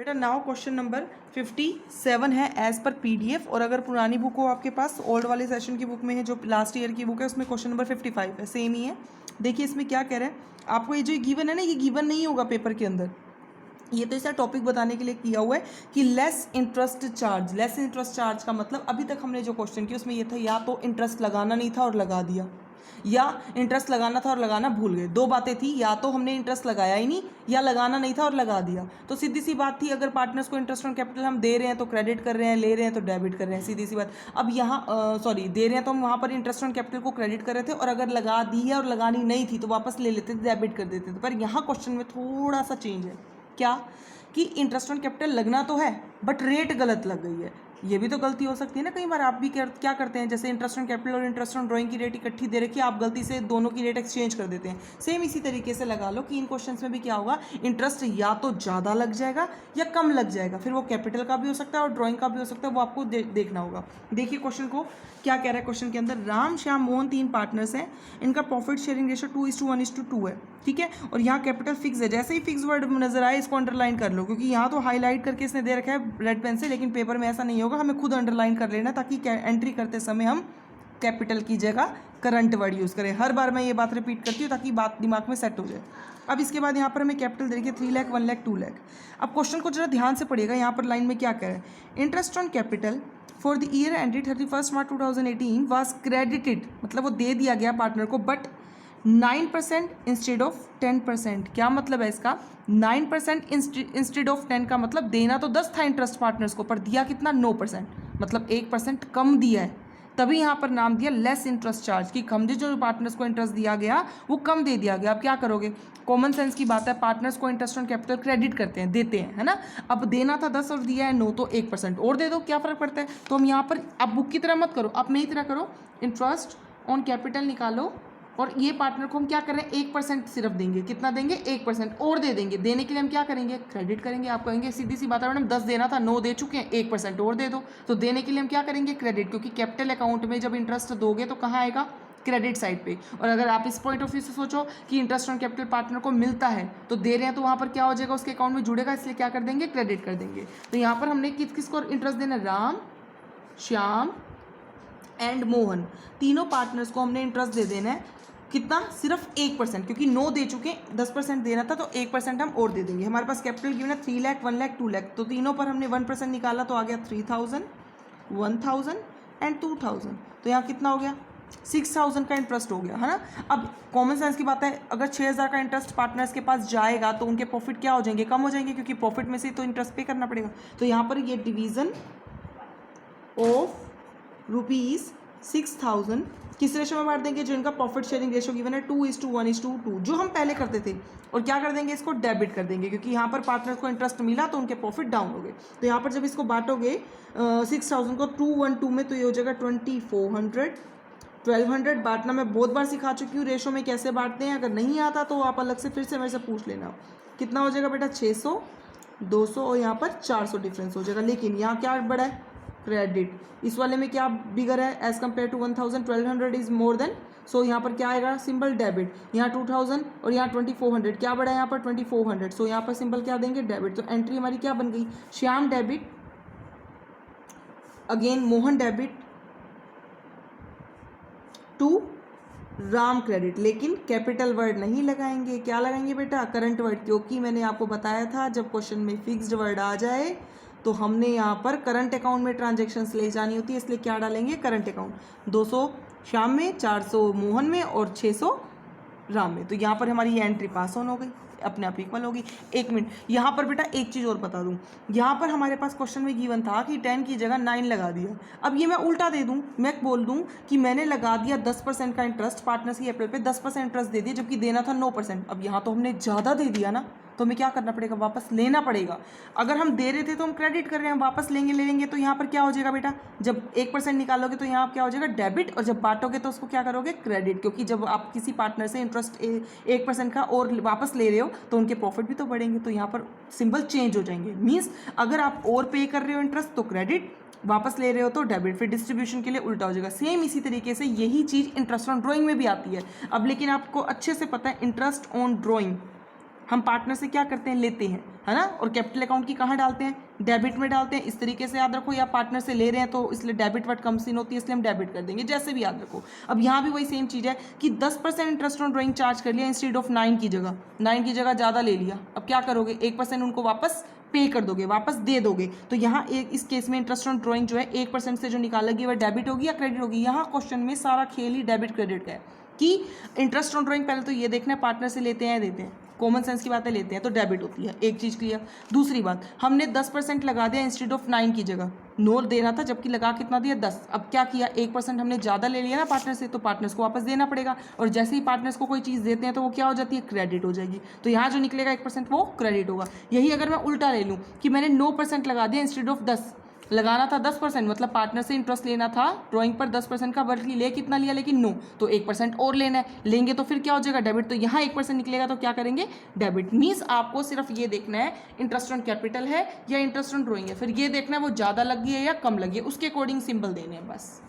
बेटा now question number 57 है as per PDF. और अगर पुरानी बुक हो आपके पास, ओल्ड वाले सेशन की बुक में है जो लास्ट ईयर की बुक है, उसमें क्वेश्चन नंबर 55 है, सेम ही है। देखिए इसमें क्या कह रहे हैं आपको, ये जो गिवन है ना, ये गिवन नहीं होगा पेपर के अंदर, ये तो इसका टॉपिक बताने के लिए किया हुआ है कि less interest charge. Less interest charge का मतलब अभी तक हमने जो क्वेश्चन किया उसमें ये था, या तो इंटरेस्ट लगाना नहीं था और लगा दिया, या इंटरेस्ट लगाना था और लगाना भूल गए। दो बातें थी, या तो हमने इंटरेस्ट लगाया ही नहीं, या लगाना नहीं था और लगा दिया। तो सीधी सी बात थी, अगर पार्टनर्स को इंटरेस्ट ऑन कैपिटल हम दे रहे हैं तो क्रेडिट कर रहे हैं, ले रहे हैं तो डेबिट कर रहे हैं, सीधी सी बात। अब यहाँ सॉरी, दे रहे हैं तो हम वहाँ पर इंटरेस्ट ऑन कैपिटल को क्रेडिट कर रहे थे, और अगर लगा दी है और लगानी नहीं थी तो वापस ले लेते थे, डेबिट कर देते थे। पर यहाँ क्वेश्चन में थोड़ा सा चेंज है, क्या कि इंटरेस्ट ऑन कैपिटल लगना तो है बट रेट गलत लग गई है। ये भी तो गलती हो सकती है ना, कई बार आप भी क्या करते हैं, जैसे इंटरेस्ट ऑन कैपिटल और इंटरेस्ट ऑन ड्राइंग की रेट इकट्ठी दे रखी है, आप गलती से दोनों की रेट एक्सचेंज कर देते हैं। सेम इसी तरीके से लगा लो कि इन क्वेश्चंस में भी क्या होगा, इंटरेस्ट या तो ज़्यादा लग जाएगा या कम लग जाएगा, फिर वो कैपिटल का भी हो सकता है और ड्राइंग का भी हो सकता है, वो आपको देखना होगा। देखिए क्वेश्चन को क्या कह रहा है। क्वेश्चन के अंदर राम श्याम मोहन 3 पार्टनर्स हैं, इनका प्रॉफिट शेयरिंग रेशियो 2:1:2 है, ठीक है। और यहाँ कैपिटल फिक्स है। जैसे ही फिक्स वर्ड नजर आए इसको अंडरलाइन कर लो, क्योंकि यहाँ तो हाईलाइट करके इसने दे रखा है रेड पेन से, लेकिन पेपर में ऐसा नहीं होगा, हमें खुद अंडरलाइन कर लेना ताकि एंट्री करते समय हम कैपिटल की जगह करंट वर्ड यूज़ करें। हर बार मैं ये बात रिपीट करती हूँ ताकि बात दिमाग में सेट हो जाए। अब इसके बाद यहाँ पर हमें कैपिटल देखिए 3 लाख, 1 लाख, 2 लाख। अब क्वेश्चन को जरा ध्यान से पढ़िएगा, यहाँ पर लाइन में क्या कह रहा है, interest on capital for the year ended 31 March 2018 was credited, मतलब वो दे दिया गया पार्टनर को, बट 9% इंस्टेड ऑफ 10%। क्या मतलब है इसका, 9% इंस्टेड ऑफ 10 का मतलब देना तो 10 था इंटरेस्ट पार्टनर्स को, पर दिया कितना, 9%, मतलब 1% कम दिया है। तभी यहाँ पर नाम दिया लेस इंटरेस्ट चार्ज, कि कम जो पार्टनर्स को इंटरेस्ट दिया गया वो कम दे दिया गया। अब क्या करोगे, कॉमन सेंस की बात है, पार्टनर्स को इंटरेस्ट ऑन कैपिटल क्रेडिट करते हैं, देते हैं, है ना। अब देना था 10 और दिया है 9, तो 1% और दे दो, क्या फ़र्क पड़ता है। तो हम यहाँ पर, आप बुक की तरह मत करो, आप मेरी तरह करो, इंटरेस्ट ऑन कैपिटल निकालो, और ये पार्टनर को हम क्या कर रहे हैं, 1% सिर्फ देंगे। कितना देंगे, 1% और दे देंगे। देने के लिए हम क्या करेंगे, क्रेडिट करेंगे। आप कहेंगे सीधी सी बात है मैडम, 10 देना था, 9 दे चुके हैं, 1% और दे दो। तो देने के लिए हम क्या करेंगे, क्रेडिट, क्योंकि कैपिटल अकाउंट में जब इंटरेस्ट दोगे तो कहाँ आएगा, क्रेडिट साइड पे। और अगर आप इस पॉइंट ऑफ व्यू से सोचो कि इंटरेस्ट ऑन कैपिटल पार्टनर को मिलता है तो दे रहे हैं, तो वहाँ पर क्या हो जाएगा, उसके अकाउंट में जुड़ेगा, इसलिए क्या कर देंगे, क्रेडिट कर देंगे। तो यहाँ पर हमने किसको इंटरेस्ट देना, राम, श्याम एंड मोहन, तीनों पार्टनर्स को हमने इंटरेस्ट दे देना है। कितना, सिर्फ 1%, क्योंकि 9 दे चुके, 10% देना था तो 1% हम और दे देंगे। हमारे पास कैपिटल गिवन है 3 लाख, 1 लाख, 2 लाख, तो तीनों पर हमने 1% निकाला तो आ गया 3000, 1000 एंड 2000। तो यहाँ कितना हो गया, 6000 का इंटरेस्ट हो गया, है ना। अब कॉमन सेंस की बात है, अगर 6000 का इंटरेस्ट पार्टनर्स के पास जाएगा तो उनके प्रॉफिट क्या हो जाएंगे, कम हो जाएंगे, क्योंकि प्रॉफिट में से तो इंटरेस्ट पे करना पड़ेगा। तो यहाँ पर ये डिवीजन ऑफ ₹6000 किस रेशो में बांट देंगे, जो इनका प्रॉफिट शेयरिंग रेशो गिवन है 2:1:2, जो हम पहले करते थे। और क्या कर देंगे, इसको डेबिट कर देंगे, क्योंकि यहाँ पर पार्टनर को इंटरेस्ट मिला तो उनके प्रॉफिट डाउन हो गए। तो यहाँ पर जब इसको बांटोगे 6000 को 2:1:2 में, तो ये हो जाएगा 2400। 1200 बांटना मैं बहुत बार सिखा चुकी हूँ, रेशो में कैसे बांटते हैं। अगर नहीं आता तो आप अलग से फिर से मेरे से पूछ लेना। कितना हो जाएगा बेटा, 600, 200 और यहाँ पर 400 डिफरेंस हो जाएगा। लेकिन यहाँ क्या बड़ा है, क्रेडिट। इस वाले में क्या बिगर है, as compared to 1000, 1200 is more than, so यहाँ पर क्या आएगा, सिंबल डेबिट। यहाँ 2000 और यहाँ 2400, क्या बड़ा है यहाँ पर, 2400, सो यहाँ पर सिंबल क्या देंगे, डेबिट। तो एंट्री हमारी क्या बन गई, Shyam debit, again Mohan debit to Ram credit. लेकिन कैपिटल वर्ड नहीं लगाएंगे, क्या लगाएंगे बेटा, करंट वर्ड, क्योंकि मैंने आपको बताया था जब क्वेश्चन में फिक्स्ड वर्ड आ जाए तो हमने यहाँ पर करंट अकाउंट में ट्रांजैक्शंस ले जानी होती है, इसलिए क्या डालेंगे, करंट अकाउंट। 200 श्याम में, 400 मोहन में और 600 राम में। तो यहाँ पर हमारी ये एंट्री पास ऑन हो गई, अपने आप इक्वल होगी। 1 मिनट, यहाँ पर बेटा एक चीज़ और बता दूँ, यहाँ पर हमारे पास क्वेश्चन में गिवन था कि 10 की जगह 9 लगा दिया। अब ये मैं उल्टा दे दूँ, मैं बोल दूँ कि मैंने लगा दिया 10% का इंटरेस्ट पार्टनर्स की कैपिटल पे, 10% इंटरेस्ट दे दिया, जबकि देना था 9%। अब यहाँ तो हमने ज़्यादा दे दिया ना, तो हमें क्या करना पड़ेगा, वापस लेना पड़ेगा। अगर हम दे रहे थे तो हम क्रेडिट कर रहे हैं, वापस लेंगे, ले लेंगे, तो यहाँ पर क्या हो जाएगा बेटा, जब 1% निकालोगे तो यहाँ क्या हो जाएगा, डेबिट, और जब बांटोगे तो उसको क्या करोगे, क्रेडिट, क्योंकि जब आप किसी पार्टनर से इंटरेस्ट 1% का और वापस ले रहे हो तो उनके प्रॉफिट भी तो बढ़ेंगे। तो यहाँ पर सिंबल चेंज हो जाएंगे। मीन्स अगर आप और पे कर रहे हो इंटरेस्ट तो क्रेडिट, वापस ले रहे हो तो डेबिट, फिर डिस्ट्रीब्यूशन के लिए उल्टा हो जाएगा। सेम इसी तरीके से यही चीज़ इंटरेस्ट ऑन ड्राइंग में भी आती है। अब लेकिन आपको अच्छे से पता है इंटरेस्ट ऑन ड्राइंग हम पार्टनर से क्या करते हैं, लेते हैं, है ना। और कैपिटल अकाउंट की कहाँ डालते हैं, डेबिट में डालते हैं। इस तरीके से याद रखो, या पार्टनर से ले रहे हैं तो इसलिए डेबिट वर्ड कम सीन होती है, इसलिए हम डेबिट कर देंगे, जैसे भी याद रखो। अब यहाँ भी वही सेम चीज़ है कि 10% इंटरेस्ट ऑन ड्राइंग चार्ज कर लिया इंस्टेड ऑफ 9 की जगह, 9 की जगह ज़्यादा ले लिया। अब क्या करोगे, 1% उनको वापस पे कर दोगे, वापस दे दोगे। तो यहाँ एक इस केस में इंटरेस्ट ऑन ड्राइंग जो है 1% से जो निकालेगी वह डेबिट होगी या क्रेडिट होगी। यहाँ क्वेश्चन में सारा खेल ही डेबिट क्रेडिट का है कि इंटरेस्ट ऑन ड्राइंग पहले तो ये देखना है पार्टनर से लेते हैं या देते हैं, कॉमन सेंस की बातें लेते हैं तो डेबिट होती है, एक चीज़ क्लियर। दूसरी बात, हमने 10% लगा दिया इंस्टेड ऑफ 9 की जगह, 9 देना था जबकि लगा कितना दिया 10। अब क्या किया, 1% हमने ज़्यादा ले लिया ना पार्टनर से, तो पार्टनर्स को वापस देना पड़ेगा। और जैसे ही पार्टनर्स को कोई चीज़ देते हैं तो वो क्या हो जाती है, क्रेडिट हो जाएगी। तो यहाँ जो निकलेगा 1% वो क्रेडिट होगा। यही अगर मैं उल्टा ले लूँ कि मैंने 9% लगा दिया इंस्टेड ऑफ 10, लगाना था 10%, मतलब पार्टनर से इंटरेस्ट लेना था ड्राइंग पर 10% का, बल्कि ले कितना लिया, लेकिन 9, तो 1% और लेना है, लेंगे तो फिर क्या हो जाएगा, डेबिट। तो यहाँ 1% निकलेगा तो क्या करेंगे, डेबिट। मीन्स आपको सिर्फ ये देखना है इंटरेस्ट ऑन कैपिटल है या इंटरेस्ट ऑन ड्राइंग है, फिर ये देखना है वो ज़्यादा लगी है या कम लगी है, उसके अकॉर्डिंग सिंबल देने हैं बस।